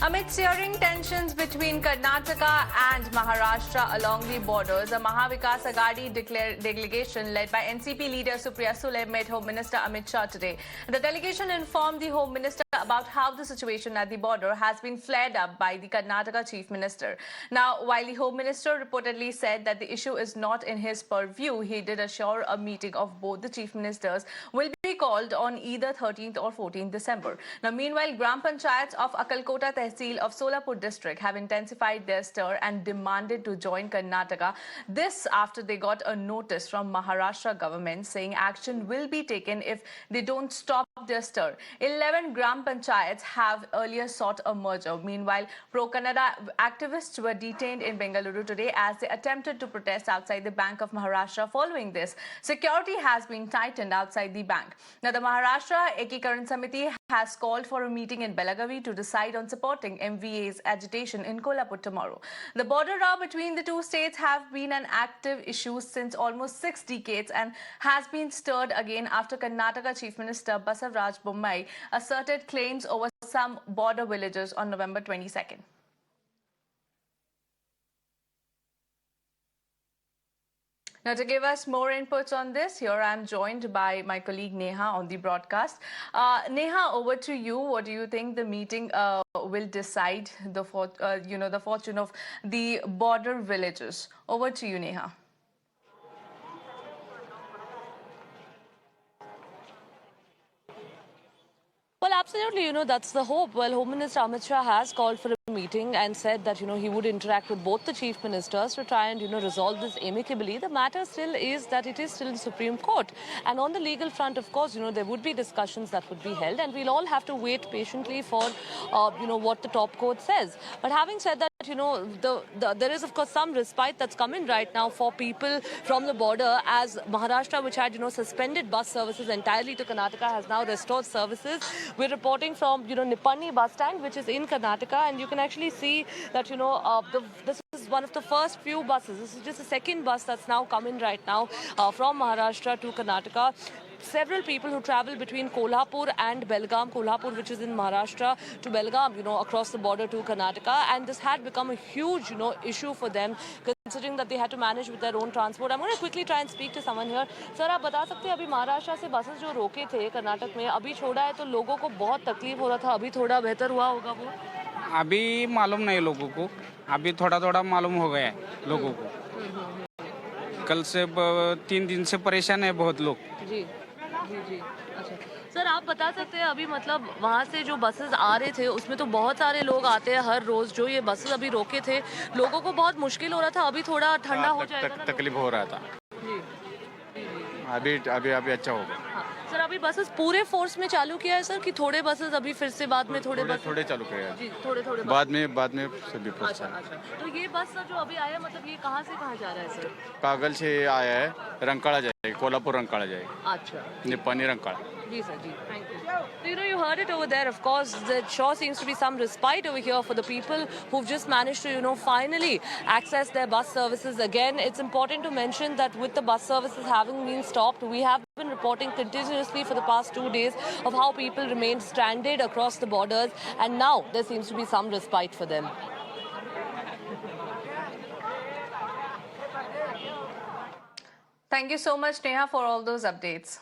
Amid searing tensions between Karnataka and Maharashtra along the borders, a Mahavikas Agadi delegation led by NCP leader Supriya Sule met Home Minister Amit Shah today. The delegation informed the Home Minister about how the situation at the border has been flared up by the Karnataka Chief Minister. Now, while the Home Minister reportedly said that the issue is not in his purview, he did assure a meeting of both the Chief Ministers will be called on either 13th or 14th December. Now, meanwhile, Gram Panchayats of Akalkota Tehsil of Solapur district have intensified their stir and demanded to join Karnataka. This after they got a notice from Maharashtra government saying action will be taken if they don't stop their stir. 11 Gram Panchayats have earlier sought a merger. Meanwhile, pro-Kannada activists were detained in Bengaluru today as they attempted to protest outside the Bank of Maharashtra. Following this, security has been tightened outside the bank. Now, the Maharashtra Ekikaran Samiti has called for a meeting in Belagavi to decide on supporting MVA's agitation in Kolhapur tomorrow. The border row between the two states have been an active issue since almost 6 decades and has been stirred again after Karnataka Chief Minister Basavaraj Bommai asserted claims over some border villages on November 22nd. Now, to give us more inputs on this, here I am joined by my colleague Neha on the broadcast. Neha, over to you. What do you think the meeting will decide the fortune of the border villages? Over to you, Neha. Well, absolutely, that's the hope. Well, Home Minister Amit Shah has called for a meeting and said that, he would interact with both the chief ministers to try and, resolve this amicably. The matter still is that it is still in the Supreme Court. And on the legal front, of course, there would be discussions that would be held, and we'll all have to wait patiently for, what the top court says. But having said that, there is, of course, some respite that's coming right now for people from the border, as Maharashtra, which had, suspended bus services entirely to Karnataka, has now restored services. We're reporting from, Nipani bus stand, which is in Karnataka, and you can actually see that, this is one of the first few buses. This is just the second bus that's now coming right now from Maharashtra to Karnataka. Several people who travel between Kolhapur and Belagavi, Kolhapur, which is in Maharashtra, to Belagavi, across the border to Karnataka. And this had become a huge, issue for them, considering that they had to manage with their own transport. I'm going to quickly try and speak to someone here. Sir, आप बता सकते हैं अभी महाराष्ट्र से buses जो रोके थे कर्नाटक में अभी छोड़ा है तो लोगों को बहुत तकलीफ हो रहा था, अभी थोड़ा बेहतर हुआ होगा वो? अभी मालूम नहीं लोगों को, अभी थोड़ा मालूम हो गया है लोगों को. कल से 3 दिन से परेशान है बहुत लोग. जी जी. अच्छा सर, आप बता सकते हैं अभी मतलब वहाँ से जो बसेस आ रहे थे उसमें तो बहुत सारे लोग आते हैं हर रोज. जो ये बसेस अभी रोके थे लोगों को बहुत मुश्किल हो रहा था, अभी थोड़ा ठंडा हो जाएगा ना? तकलीफ हो रहा था जी. अभी अच्छा होगा. सर, अभी बसेस पूरे फोर्स में चालू किया है सर कि थोड़े बसेस अभी फिर से बाद में थोड़े चालू किया है? जी, थोड़े बाद में सभी. अच्छा. तो ये बस सर जो अभी आया मतलब ये कहाँ से कहाँ जा रहा है सर? कागल से आया है, रंकाड़ा जाएगा, कोल्हापुर रंकाड़ा जाएगा. अच्छा. निपानी रंकाड़ा. जी सर, जी. Thank you. So, you heard it over there. Of course, there sure seems to be some respite over here for the people who've just managed to, finally access their bus services again. It's important to mention that with the bus services having been stopped, we have been reporting continuously for the past 2 days of how people remained stranded across the borders, and now there seems to be some respite for them. Thank you so much, Neha, for all those updates.